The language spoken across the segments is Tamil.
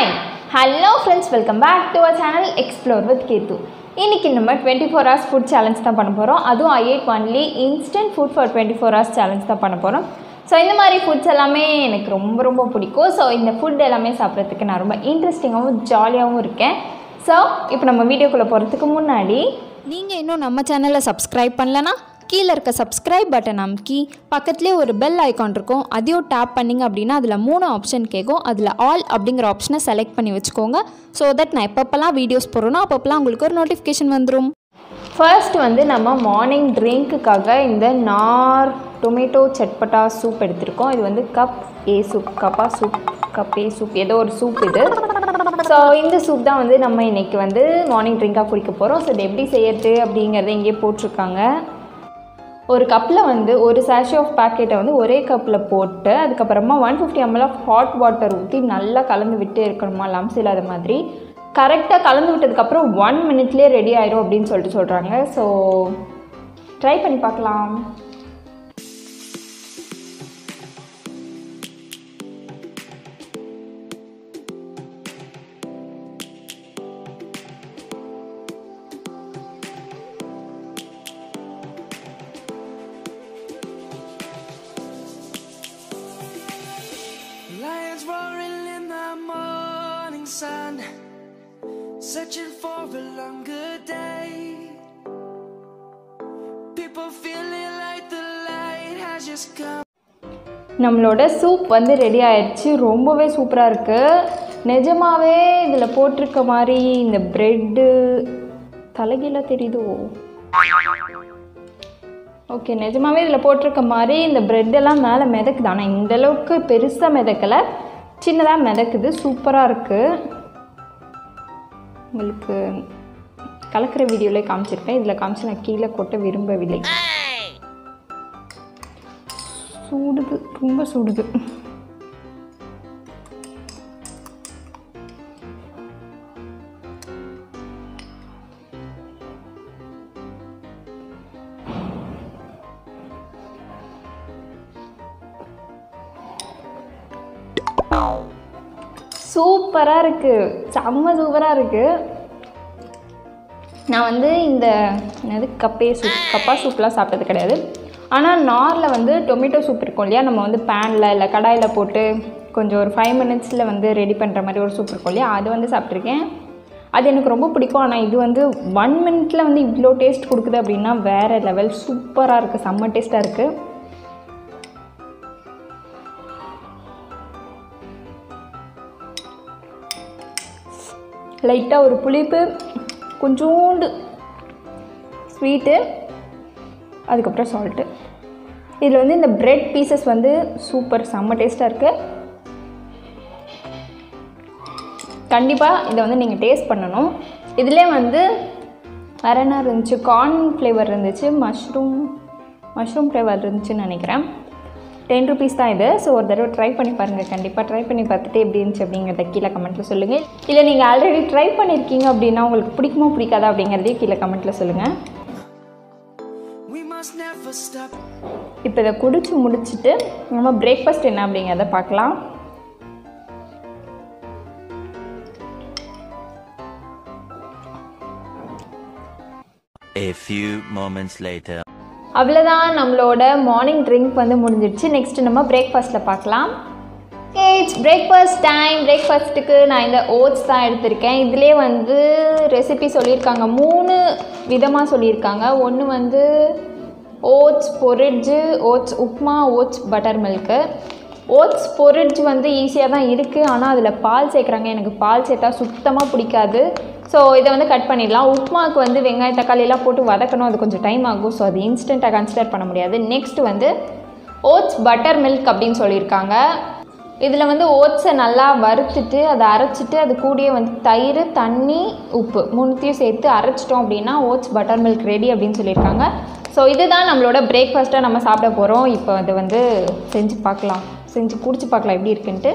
Hi, hello friends, welcome back to our channel Explore with Keerthu. இன்னைக்கு நம்ம 24 hours food challenge தான் பண்ண போறோம். அதுவும் I ate only instant food for 24 hours challenge தான் பண்ண போறோம். சோ இந்த மாதிரி ஃபுட்ஸ் எல்லாமே எனக்கு ரொம்ப பிடிக்கும். சோ இந்த ஃபுட் எல்லாமே சாப்பிடுறதுக்கு நான் ரொம்ப இன்ட்ரஸ்டிங்காவும் ஜாலியாவும் இருக்கேன். சோ இப்போ நம்ம வீடியோக்குள்ள போறதுக்கு முன்னாடி நீங்க இன்னும் நம்ம சேனலை சப்ஸ்கிரைப் பண்ணலனா கீழ இருக்க சப்ஸ்கிரைப் பட்டன் அமுக்கி பக்கத்துலயே ஒரு பெல் ஐகான் இருக்கும் அதையும் டாப் பண்ணீங்க அப்படினா அதுல மூணு ஆப்ஷன் கேக்கும் அதுல ஆல் அப்படிங்கற ஆப்ஷனை செலக்ட் பண்ணி வெச்சுக்கோங்க so that நான் எப்பப்பலாம் வீடியோஸ் போடுறேனோ அப்பப்பலாம் உங்களுக்கு ஒரு நோட்டிஃபிகேஷன் வந்துரும். ஃபர்ஸ்ட் வந்து நம்ம மார்னிங் ட்ரிங்க்குக்காக இந்த நார் டொமேட்டோ சட்பட்டா சூப் எடுத்துருக்கோம். இது வந்து கப் ஏ சூப் ஏதோ ஒரு சூப் இது. ஸோ இந்த சூப் தான் வந்து நம்ம இன்றைக்கி வந்து மார்னிங் ட்ரிங்காக குடிக்க போகிறோம். ஸோ இது எப்படி செய்யறது அப்படிங்கிறத இங்கே போட்டிருக்காங்க. ஒரு கப்பில் வந்து ஒரு சாஷே ஆஃப் பேக்கெட்டை வந்து ஒரே கப்பில் போட்டு அதுக்கப்புறமா 150 ml ஆஃப் ஹாட் வாட்டர் ஊற்றி நல்லா கலந்து விட்டு இருக்கணுமா, லம்ஸ் இல்லாத மாதிரி. கரெக்டாக கலந்து விட்டதுக்கப்புறம் 1 minute ரெடி ஆயிரும் அப்படின்னு சொல்லிட்டு சொல்கிறாங்க. ஸோ ட்ரை பண்ணி பார்க்கலாம். Lions roaring in the morning sun, searching for a longer day. People feeling like the light has just come. நம்மளோட சூப் வந்து ரெடி ஆயிடுச்சு. ரொம்பவே சூப்பராக இருக்குது. நிஜமாவே இதில் போட்டிருக்க மாதிரி இந்த ப்ரெட்டு தலைகீழாக தெரியுதோ? ஓகே, நிஜமாவே இதில் போட்டிருக்க மாதிரி இந்த ப்ரெட்டெல்லாம் மேலே மிதக்குது. ஆனால் இந்தளவுக்கு பெருசாக மிதக்கலை, சின்னதாக மிதக்குது. சூப்பராக இருக்குது. உங்களுக்கு கலக்கிற வீடியோவிலே காமிச்சிருக்கேன். இதில் காமிச்சு நான் கீழே கொட்ட விரும்பவில்லை. சூடுது, ரொம்ப சூடுது. சூப்பராக இருக்குது, செம்ம சூப்பராக இருக்குது. நான் வந்து இந்த என்னது கப்பா சூப்லாம் சாப்பிட்டது கிடையாது. ஆனால் நாரில் வந்து டொமேட்டோ சூப் இருக்கும் இல்லையா, நம்ம வந்து பேனில் இல்லை கடாயில் போட்டு கொஞ்சம் ஒரு 5 minutes வந்து ரெடி பண்ணுற மாதிரி ஒரு சூப் இருக்கும் இல்லையா, அது வந்து சாப்பிட்ருக்கேன். அது எனக்கு ரொம்ப பிடிக்கும். ஆனால் இது வந்து 1 minute வந்து இவ்வளோ டேஸ்ட் கொடுக்குது அப்படின்னா வேறு லெவல். சூப்பராக இருக்குது, செம்ம டேஸ்ட்டாக இருக்குது. லைட்டாக ஒரு புளிப்பு, கொஞ்சோண்டு ஸ்வீட்டு, அதுக்கப்புறம் சால்ட்டு. இதில் வந்து இந்த ப்ரெட் பீசஸ் வந்து சூப்பர் செம்ம டேஸ்ட்டாக இருக்குது. கண்டிப்பாக இதை வந்து நீங்கள் டேஸ்ட் பண்ணணும். இதிலே வந்து வேறு என்ன இருந்துச்சு, கார்ன் ஃப்ளேவர் இருந்துச்சு, மஷ்ரூம் ஃப்ளேவர் இருந்துச்சுன்னு நினைக்கிறேன். 10 rupees தான் இது. ஸோ ஒரு தடவை ட்ரை பண்ணி பாருங்கள். கண்டிப்பாக ட்ரை பண்ணி பார்த்துட்டு எப்படி இருந்துச்சு அப்படிங்கிறத கீழே கமெண்ட்டில் சொல்லுங்கள். இல்லை நீங்கள் ஆல்ரெடி ட்ரை பண்ணியிருக்கீங்க அப்படின்னா உங்களுக்கு பிடிக்குமோ பிடிக்காதா அப்படிங்கிறதையும் கீழே கமெண்ட்டில் சொல்லுங்கள். இப்போ இதை குடிச்சு முடிச்சுட்டு நம்ம பிரேக்ஃபாஸ்ட் என்ன அப்படிங்கிறத பார்க்கலாம். A few moments later. அவ்வளோதான், நம்மளோட மார்னிங் ட்ரிங்க் வந்து முடிஞ்சிடுச்சு. நெக்ஸ்ட்டு நம்ம பிரேக்ஃபாஸ்ட்டில் பார்க்கலாம். It's breakfast time. பிரேக்ஃபாஸ்ட்டுக்கு நான் இந்த ஓட்ஸ் தான் எடுத்திருக்கேன். இதிலே வந்து ரெசிபி சொல்லியிருக்காங்க, 3 விதமாக சொல்லியிருக்காங்க. ஒன்று வந்து oats porridge, oats upma, oats butter milk. Oats porridge வந்து ஈஸியாக தான் இருக்குது, ஆனால் அதில் பால் சேர்க்குறாங்க. எனக்கு பால் சேர்த்தா சுத்தமாக பிடிக்காது. ஸோ இதை வந்து கட் பண்ணிடலாம். உப்மாவுக்கு வந்து வெங்காயம் தக்காளியெல்லாம் போட்டு வதக்கணும், அது கொஞ்சம் டைம் ஆகும். ஸோ அது இன்ஸ்டண்ட்டாக கன்சிடர் பண்ண முடியாது. நெக்ஸ்ட் வந்து ஓட்ஸ் பட்டர் மில்க் அப்படின்னு சொல்லியிருக்காங்க. இதில் வந்து ஓட்ஸை நல்லா வறுத்துட்டு அதை அரைச்சிட்டு அது கூடயே வந்து தயிர், தண்ணி, உப்பு 3த்தையும் சேர்த்து அரைச்சிட்டோம் அப்படின்னா ஓட்ஸ் பட்டர் மில்க் ரெடி அப்படின்னு சொல்லியிருக்காங்க. ஸோ இதுதான் நம்மளோட பிரேக்ஃபாஸ்ட்டாக நம்ம சாப்பிட போகிறோம். இப்போ அதை வந்து செஞ்சு குடிச்சு பார்க்கலாம் எப்படி இருக்குன்ட்டு.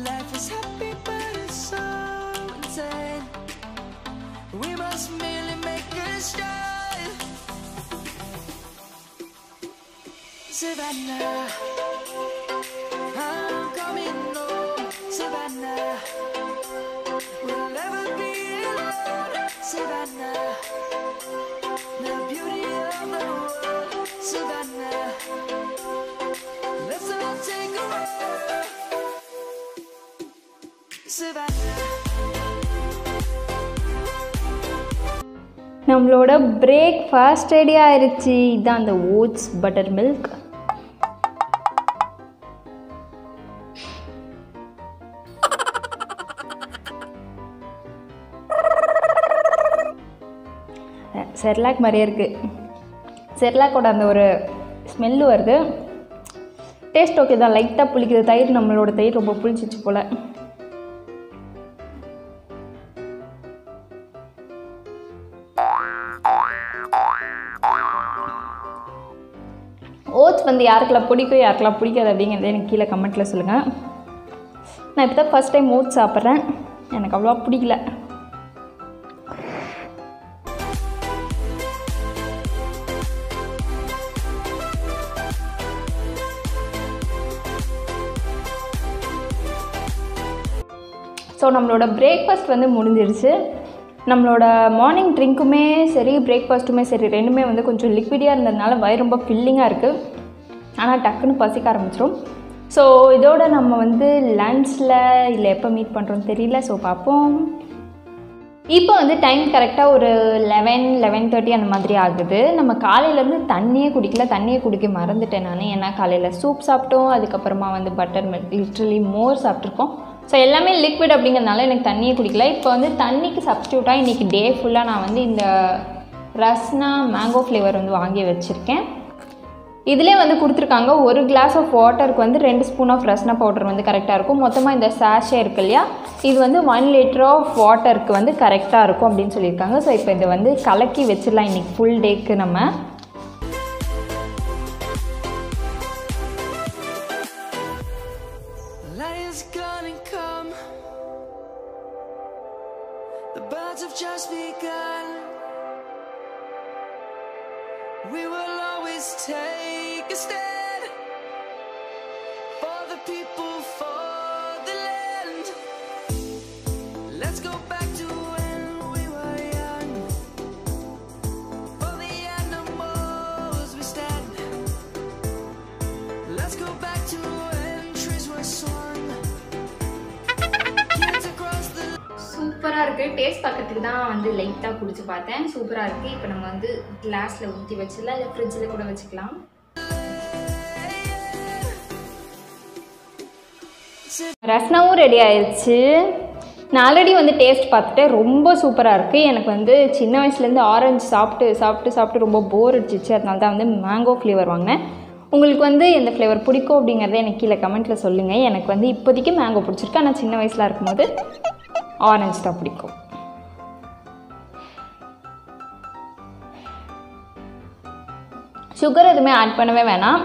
Life is happy but it's so insane. must merely make a start. Savannah, I'm coming home. Savannah, we'll never be alone. Savannah, the beauty of the world. Savannah, let's all take a walk. Savannah. நம்மளோட பிரேக்ஃபாஸ்ட் ரெடி ஆயிருச்சு. இதுதான் அந்த ஓட்ஸ் பட்டர் மில்க். செர்லாக் மாதிரியே இருக்குது. செர்லாக்கோட அந்த ஒரு ஸ்மெல்லு வருது. டேஸ்ட் ஓகே தான், லைட்டாக புளிக்குது. தயிர், நம்மளோட தயிர் ரொம்ப புளிச்சிச்சு போல். ஓட்ஸ் வந்து யாருக்கெல்லாம் பிடிக்கும் யாருக்கெல்லாம் பிடிக்காது அப்படிங்கிறத எனக்கு கீழே கமெண்ட்டில் சொல்லுங்கள். நான் இப்போ தான் ஃபஸ்ட் டைம் ஓட்ஸ் சாப்பிட்றேன். எனக்கு அவ்வளோவா பிடிக்கல. ஸோ நம்மளோட பிரேக்ஃபாஸ்ட் வந்து முடிஞ்சிடுச்சு. நம்மளோட மார்னிங் ட்ரிங்க்குமே சரி பிரேக்ஃபாஸ்ட்டுமே சரி ரெண்டுமே வந்து கொஞ்சம் லிக்விடியாக இருந்ததுனால வயிறு ரொம்ப ஃபில்லிங்காக இருக்குது. ஆனால் டக்குன்னு பசிக்க ஆரம்பிச்சிடும். ஸோ இதோட நம்ம வந்து லன்ச்சில் இல்லை எப்போ மீட் பண்ணுறோன்னு தெரியல. ஸோ பார்ப்போம். இப்போ வந்து டைம் கரெக்டாக ஒரு 11-11:30 அந்த மாதிரி ஆகுது. நம்ம காலையிலேருந்து தண்ணியே குடிக்க மறந்துட்டேன் நான். ஏன்னா காலையில் சூப் சாப்பிட்டோம், அதுக்கப்புறமா வந்து பட்டர் மில்க், லிட்ரலி மோர் சாப்பிட்ருக்கோம். ஸோ எல்லாமே லிக்விட் அப்படிங்கிறதுனால எனக்கு தண்ணியே குடிக்கல. இப்போ வந்து தண்ணிக்கு சப்ஸ்டியூட்டாக இன்றைக்கி டே ஃபுல்லாக நான் வந்து இந்த ரஸ்னா மேங்கோ ஃப்ளேவர் வந்து வாங்கி வச்சுருக்கேன். இதிலே வந்து கொடுத்துருக்காங்க ஒரு கிளாஸ் ஆஃப் வாட்டருக்கு வந்து 2 ஸ்பூன் ஆஃப் ரஸ்னா பவுடர் வந்து கரெக்டாக இருக்கும். மொத்தமாக இந்த சாஷே இருக்கு இல்லையா, இது வந்து 1 லிட்டர் ஆஃப் வாட்டருக்கு வந்து கரெக்டாக இருக்கும் அப்படின்னு சொல்லியிருக்காங்க. ஸோ இப்போ இதை வந்து கலக்கி வச்சிடலாம் இன்றைக்கி ஃபுல் டேக்கு. நம்ம Lion's gonna come. The birds have just begun. We will always take a stand for the people, for the land. Let's go back to when we were young. For the animals we stand. Let's go back to when trees were swung. Kids across the சூப்பராக இருக்குது. டேஸ்ட் பார்க்கறதுக்கு தான் வந்து லைட்டாக குடிச்சு பார்த்தேன். சூப்பராக இருக்குது. இப்போ நம்ம வந்து கிளாஸில் ஊற்றி வச்சிடலாம், இல்லை ஃப்ரிட்ஜில் கூட வச்சுக்கலாம். ரஸ்னாவும் ரெடி ஆயிடுச்சு. நான் ஆல்ரெடி வந்து டேஸ்ட் பார்த்துட்டேன், ரொம்ப சூப்பராக இருக்குது. எனக்கு வந்து சின்ன வயசுலேருந்து ஆரஞ்சு சாப்பிட்டு ரொம்ப போர் அடிச்சிச்சு. அதனால தான் வந்து மேங்கோ ஃப்ளேவர் வாங்கினேன். உங்களுக்கு வந்து எந்த ஃப்ளேவர் பிடிக்கும் அப்படிங்கிறத எனக்கு கீழே கமெண்ட்டில் சொல்லுங்கள். எனக்கு வந்து இப்போதைக்கு மேங்கோ பிடிச்சிருக்கு. ஆனால் சின்ன வயசில் இருக்கும்போது ஆரஞ்சு தான் பிடிக்கும். சுகர் எதுவுமே ஆட் பண்ணவே வேணாம்.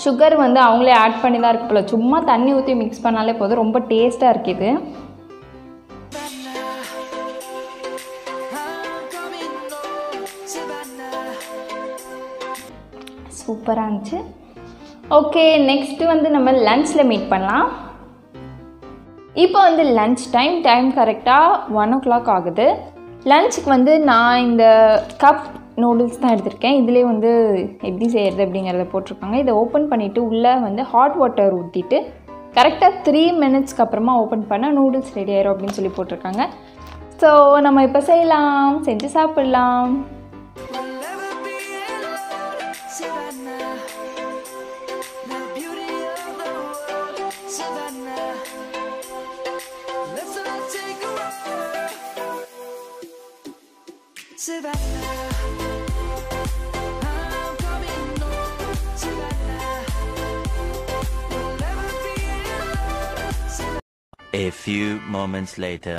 சுகர் வந்து அவங்களே ஆட் பண்ணி தான் இருக்கு போல. சும்மா தண்ணி ஊற்றி மிக்ஸ் பண்ணாலே போதும். ரொம்ப டேஸ்ட்டாக இருக்குது. சூப்பராக இருந்துச்சு. ஓகே, நெக்ஸ்ட்டு வந்து நம்ம லன்ச்சில் மீட் பண்ணலாம். இப்போ வந்து லன்ச் டைம் கரெக்டாக 1 o'clock ஆகுது. லன்ச்சுக்கு வந்து நான் இந்த கப் நூடுல்ஸ் தான் எடுத்திருக்கேன். இதிலே வந்து எப்படி செய்கிறது அப்படிங்கிறத போட்டிருக்காங்க. இதை ஓப்பன் பண்ணிவிட்டு உள்ளே வந்து ஹாட் வாட்டர் ஊற்றிட்டு கரெக்டாக 3 minutesக்கு அப்புறமா ஓப்பன் பண்ணால் நூடுல்ஸ் ரெடி ஆயிரும் அப்படின்னு சொல்லி போட்டிருக்காங்க. ஸோ நம்ம இப்போ செஞ்சு சாப்பிட்லாம். A few moments later.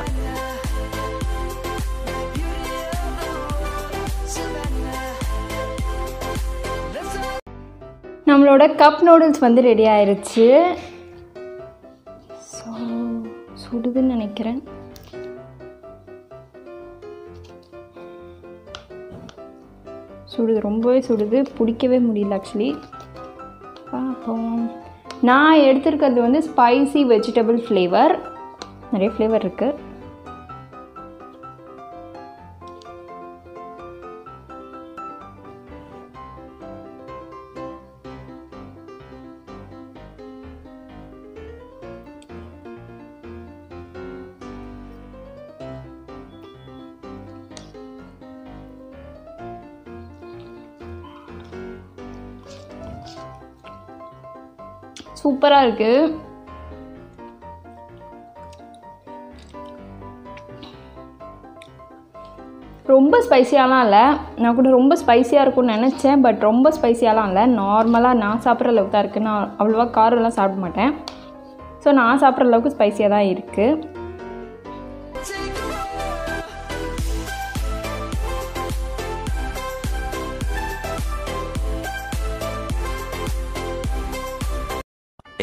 நம்மளோட கப் நூடுல்ஸ் வந்து ரெடி ஆயிருச்சு. ஸோ சுடுதுன்னு நினைக்கிறேன். சுடுது, ரொம்பவே சுடுது, பிடிக்கவே முடியல ஆக்சுவலி. பார்ப்போம். நான் எடுத்துருக்கிறது வந்து ஸ்பைசி வெஜிடபிள் ஃப்ளேவர். நிறைய ஃப்ளேவர் இருக்குது. சூப்பராக இருக்குது. ரொம்ப ஸ்பைசியாலாம் இல்லை. நான் கூட ரொம்ப ஸ்பைசியாக இருக்கும்னு நினச்சேன், பட் ரொம்ப ஸ்பைசியாலாம் இல்லை. நார்மலாக நான் சாப்பிட்ற அளவுக்கு தான் இருக்குது. நான் அவ்வளோவா காரம்லாம் சாப்பிட மாட்டேன். ஸோ நான் சாப்பிட்ற அளவுக்கு ஸ்பைசியாக தான் இருக்குது.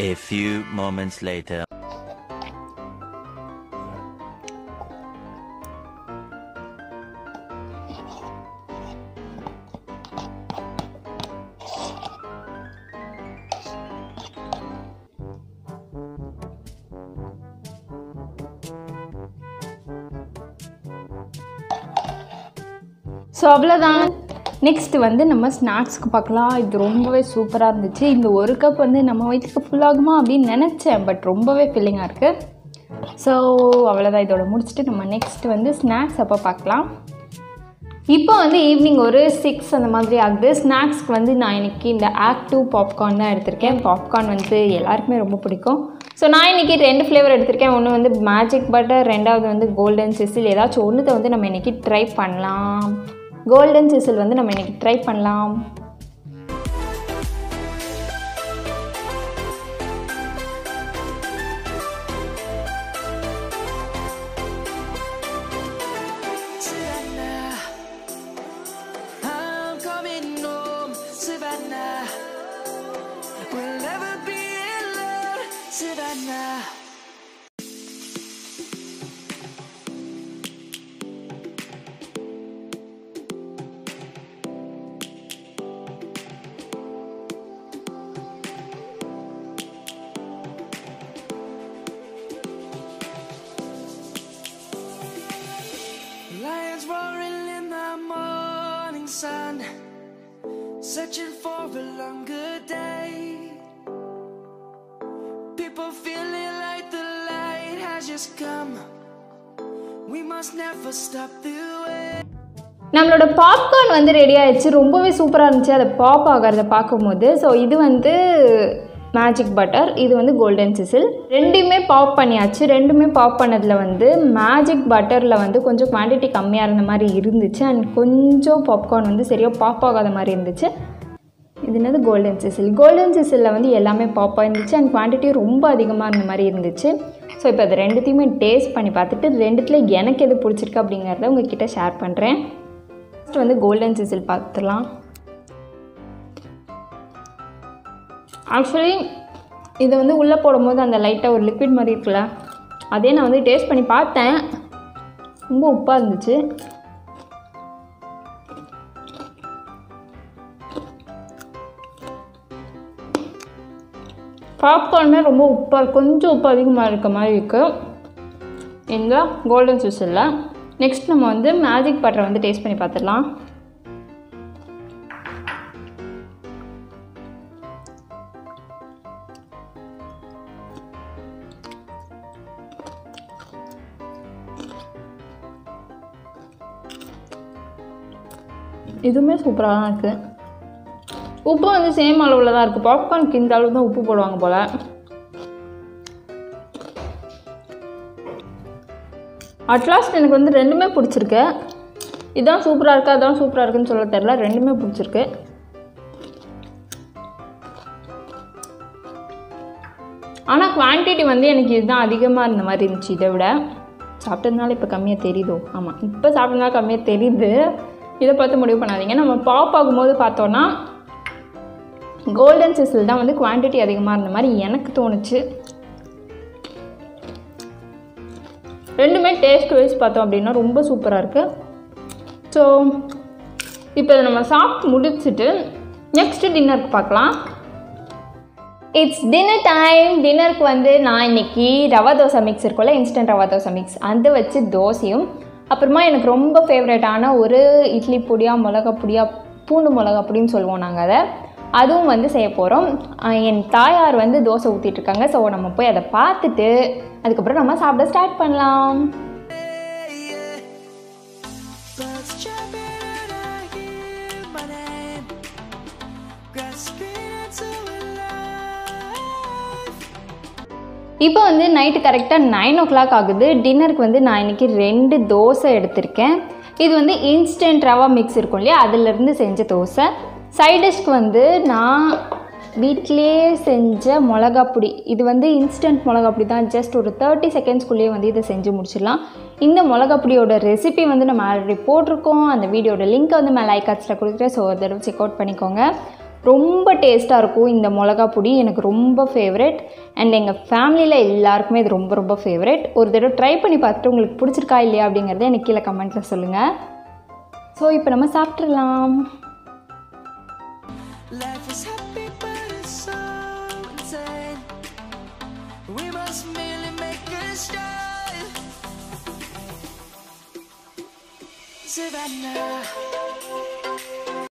A few moments later. So அவ்வளோதான். நெக்ஸ்ட் வந்து நம்ம ஸ்நாக்ஸ்க்கு பார்க்கலாம். இது ரொம்பவே சூப்பராக இருந்துச்சு. இந்த ஒரு கப் வந்து நம்ம வயிற்றுக்கு ஃபுல்லாகுமா அப்படின்னு நினச்சேன், பட் ரொம்பவே ஃபில்லிங்காக இருக்குது. ஸோ அவ்வளோதான். இதோட முடிச்சுட்டு நம்ம நெக்ஸ்ட் வந்து ஸ்நாக்ஸ் அப்போ பார்க்கலாம். இப்போ வந்து ஈவினிங் ஒரு 6 அந்த மாதிரி ஆகுது. ஸ்நாக்ஸ்க்கு வந்து நான் இன்றைக்கி இந்த ஆக்டிவ் பாப்கார்ன் தான் எடுத்திருக்கேன். பாப்கார்ன் வந்து எல்லாருக்குமே ரொம்ப பிடிக்கும். ஸோ நான் இன்றைக்கி 2 ஃப்ளேவர் எடுத்திருக்கேன். ஒன்று வந்து மேஜிக் பட்டர், ரெண்டாவது வந்து கோல்டன் சிசில். ஏதாச்சும் ஒன்றுத்தை வந்து நம்ம இன்றைக்கி ட்ரை பண்ணலாம். கோல்டன் சிசில் வந்து நம்ம இன்றைக்கி ட்ரை பண்ணலாம். Lions roaring in the morning sun, searching for a longer day. People feeling like the light has just come. We must never stop the way. நம்மளோட பாப்கார்ன் வந்து ரெடி ஆயிடுச்சு. ரொம்பவே சூப்பராக இருந்துச்சு அதை பாப் ஆகிறத பார்க்கும்போது. ஸோ இது வந்து மேஜிக் பட்டர், இது வந்து கோல்டன் சிசில். ரெண்டுமே பாப் பண்ணியாச்சு. ரெண்டுமே பாப் பண்ணதில் வந்து மேஜிக் பட்டரில் வந்து கொஞ்சம் குவான்டிட்டி கம்மியாக இருந்த மாதிரி இருந்துச்சு. அண்ட் கொஞ்சம் பாப்கார்ன் வந்து சரியாக பாப் ஆகாத மாதிரி இருந்துச்சு. இது என்னது கோல்டன் சிசில். கோல்டன் சிசிலில் வந்து எல்லாமே பாப் ஆயிருந்துச்சு அண்ட் குவான்டிட்டி ரொம்ப அதிகமாக இருந்த மாதிரி இருந்துச்சு. ஸோ இப்போ அது ரெண்டுத்தையுமே டேஸ்ட் பண்ணி பார்த்துட்டு ரெண்டுத்தில் எனக்கு எது பிடிச்சிருக்கு அப்படிங்கிறத உங்ககிட்ட ஷேர் பண்ணுறேன். ஃபஸ்ட்டு வந்து கோல்டன் சிசில் பார்த்துடலாம். ஆக்சுவலி இதை வந்து உள்ளே போடும்போது அந்த லைட்டாக ஒரு லிக்விட் மாதிரி இருக்குல்ல, அதே நான் வந்து டேஸ்ட் பண்ணி பார்த்தேன். ரொம்ப உப்பாக இருந்துச்சு. பாப்கார்னுமே ரொம்ப உப்பாக, கொஞ்சம் உப்பு அதிகமாக இருக்க மாதிரி இருக்குது இந்த கோல்டன் சிசிலில். நெக்ஸ்ட் நம்ம வந்து மேஜிக் பட்டரை வந்து டேஸ்ட் பண்ணி பார்த்துடலாம். இதுவுமே சூப்பராக தான் இருக்குது. உப்பு வந்து சேம் அளவில் தான் இருக்குது. பாப்கார்னுக்கு இந்த அளவு தான் உப்பு போடுவாங்க போல். அட்லாஸ்ட் எனக்கு வந்து ரெண்டுமே பிடிச்சிருக்கு. இதுதான் சூப்பராக இருக்குது, அதான் சூப்பராக இருக்குன்னு சொல்ல தெரியல. ரெண்டுமே பிடிச்சிருக்கு. ஆனால் குவான்டிட்டி வந்து எனக்கு இதுதான் அதிகமாக இருந்த மாதிரி இருந்துச்சு. இதை விட சாப்பிட்டதுனால இப்போ கம்மியாக தெரியுதோ? ஆமாம், இப்போ சாப்பிட்டதுனால கம்மியாக தெரியுது. இதை பார்த்து முடிவு பண்ணாதீங்க. நம்ம பாப் ஆகும்போது பார்த்தோன்னா கோல்டன் சிசில் தான் வந்து குவான்டிட்டி அதிகமாக இருந்த மாதிரி எனக்கு தோணுச்சு. ரெண்டுமே டேஸ்ட் வைஸ் பார்த்தோம் அப்படின்னா ரொம்ப சூப்பராக இருக்குது. ஸோ இப்போ இதை நம்ம சாப்பிட்டு முடிச்சுட்டு நெக்ஸ்ட்டு டின்னருக்கு பார்க்கலாம். It's dinner time. டின்னருக்கு வந்து நான் இன்றைக்கி ரவா தோசை மிக்ஸ் இருக்கும்ல, இன்ஸ்டன்ட் ரவா தோசை மிக்ஸ், அதை வச்சு தோசையும், அப்புறமா எனக்கு ரொம்ப ஃபேவரட்டான ஒரு இட்லி பொடியா மிளகா பொடியா பூண்டு மிளகா பொடின்னு சொல்லுவோம் நாங்கள் அதை, அதுவும் வந்து செய்ய போகிறோம். என் தாயார் வந்து தோசை ஊற்றிட்டுருக்காங்க. ஸோ நம்ம போய் அதை பார்த்துட்டு அதுக்கப்புறம் நம்ம சாப்பிட ஸ்டார்ட் பண்ணலாம். இப்போ வந்து நைட்டு கரெக்டாக 9 o'clock ஆகுது. டின்னருக்கு வந்து நான் இன்றைக்கி 2 தோசை எடுத்திருக்கேன். இது வந்து இன்ஸ்டன்ட் ரவா மிக்ஸ் இருக்கும் இல்லையா, அதிலேருந்து செஞ்ச தோசை. சைட் டிஷ்க்கு வந்து நான் வீட்டிலே செஞ்ச மிளகாப்பொடி, இது வந்து இன்ஸ்டன்ட் மிளகாப்பொடி தான், ஜஸ்ட் ஒரு 30 secondsக்குள்ளேயே வந்து இதை செஞ்சு முடிச்சிடலாம். இந்த மிளகாப்பொடியோட ரெசிபி வந்து நம்ம ஆல்ரெடி போட்டிருக்கோம். அந்த வீடியோட லிங்க்கை வந்து மேலே ஐகார்ட்ஸில் கொடுக்குறேன். ஸோ ஒரு தடவை செக் அவுட் பண்ணிக்கோங்க. ரொம்ப டேஸ்ட்டாக இருக்கும் இந்த மிளகாப்பொடி, எனக்கு ரொம்ப ஃபேவரெட். அண்ட் எங்கள் ஃபேமிலியில் எல்லாருக்குமே இது ரொம்ப ரொம்ப ஃபேவரெட். ஒரு தடவை ட்ரை பண்ணி பார்த்துட்டு உங்களுக்கு பிடிச்சிருக்கா இல்லையா அப்படிங்கிறத எனக்கு கீழே கமெண்ட்டில் சொல்லுங்கள். ஸோ இப்போ நம்ம சாப்பிட்றலாம்.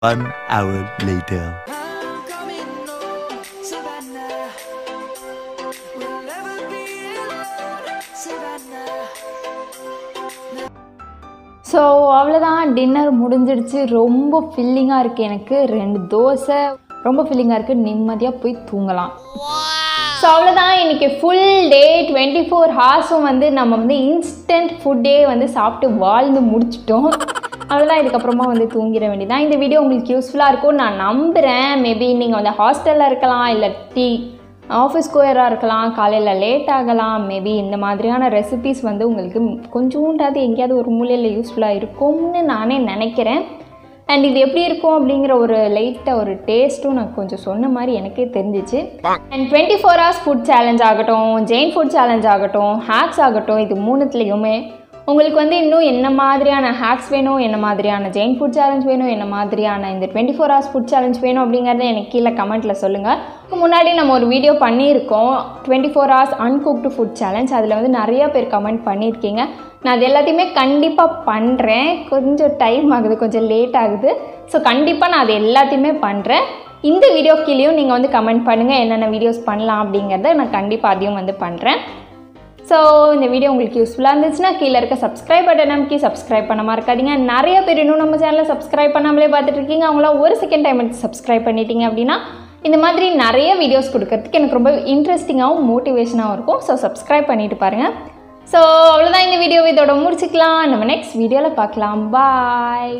One hour later. ஸோ அவ்வளோதான், டின்னர் முடிஞ்சிடுச்சு. ரொம்ப ஃபில்லிங்காக இருக்குது எனக்கு. 2 தோசை ரொம்ப ஃபில்லிங்காக இருக்குது. நிம்மதியாக போய் தூங்கலாம். ஸோ அவ்வளோதான், இன்றைக்கி ஃபுல் டே 24 ஹார்ஸும் வந்து நம்ம வந்து இன்ஸ்டன்ட் ஃபுட்டே வந்து சாப்பிட்டு வாழ்ந்து முடிச்சிட்டோம். அவ்வளோதான், இதுக்கப்புறமா வந்து தூங்கிட வேண்டியதான். இந்த வீடியோ உங்களுக்கு யூஸ்ஃபுல்லாக இருக்கும் நான் நம்புகிறேன். மேபி நீங்கள் வந்து ஹாஸ்டலில் இருக்கலாம், இல்லை ஆஃபீஸ் கோயராக இருக்கலாம், காலையில் லேட் ஆகலாம். மேபி இந்த மாதிரியான ரெசிபீஸ் வந்து உங்களுக்கு கொஞ்சோண்டாவது எங்கேயாவது ஒரு மூலையில் யூஸ்ஃபுல்லாக இருக்கும்னு நானே நினைக்கிறேன். அண்ட் இது எப்படி இருக்கும் அப்படிங்கிற ஒரு லைட்டாக ஒரு டேஸ்ட்டும் நான் கொஞ்சம் சொன்ன மாதிரி எனக்கே தெரிஞ்சிச்சு. அண்ட் 24 hours ஃபுட் சேலஞ்ச் ஆகட்டும், ஜெயின் ஃபுட் சேலஞ்ச் ஆகட்டும், ஹேக்ஸ் ஆகட்டும், இது மூணுத்துலேயுமே உங்களுக்கு வந்து இன்னும் என்ன மாதிரியான ஹேக்ஸ் வேணும், என்ன மாதிரியான ஜெயின் ஃபுட் சேலஞ்ச் வேணும், என்ன மாதிரியான இந்த 24 hours ஃபுட் சேலஞ்ச் வேணும் அப்படிங்கிறத எனக்கு கீழே கமெண்ட்டில் சொல்லுங்கள். இதுக்கு முன்னாடி நம்ம ஒரு வீடியோ பண்ணியிருக்கோம் 24 hours uncooked ஃபுட் சேலஞ்ச். அதில் வந்து நிறைய பேர் கமெண்ட் பண்ணியிருக்கீங்க. நான் அது எல்லாத்தையுமே கண்டிப்பாக பண்ணுறேன். கொஞ்சம் டைம் ஆகுது, கொஞ்சம் லேட் ஆகுது. ஸோ கண்டிப்பாக நான் அது எல்லாத்தையுமே பண்ணுறேன். இந்த வீடியோ கீழேயும் நீங்கள் வந்து கமெண்ட் பண்ணுங்கள் என்னென்ன வீடியோஸ் பண்ணலாம் அப்படிங்கிறத நான் கண்டிப்பாக அதையும் வந்து பண்ணுறேன். ஸோ இந்த வீடியோ உங்களுக்கு யூஸ்ஃபுல்லாக இருந்துச்சுன்னா கீழே இருக்க சப்ஸ்கிரைப் பட்டன் நமக்கு சப்ஸ்கிரைப் பண்ண மறக்காதீங்க. நிறைய பேர் இன்னும் நம்ம சேனலை சப்ஸ்கிரைப் பண்ணாமலே பார்த்துட்டு இருக்கீங்க. அவங்களாம் ஒரு செகண்ட் டைம் எடுத்து சப்ஸ்கிரைப் பண்ணிட்டீங்க அப்படின்னா இந்த மாதிரி நிறைய வீடியோஸ் கொடுக்கறதுக்கு எனக்கு ரொம்ப இன்ட்ரெஸ்டிங்காகவும் மோட்டிவேஷனாகவும் இருக்கும். ஸோ சப்ஸ்கிரைப் பண்ணிட்டு பாருங்கள். ஸோ அவ்வளோதான், இந்த வீடியோ இதோட முடிச்சுக்கலாம். நம்ம நெக்ஸ்ட் வீடியோவில் பார்க்கலாம். பாய்.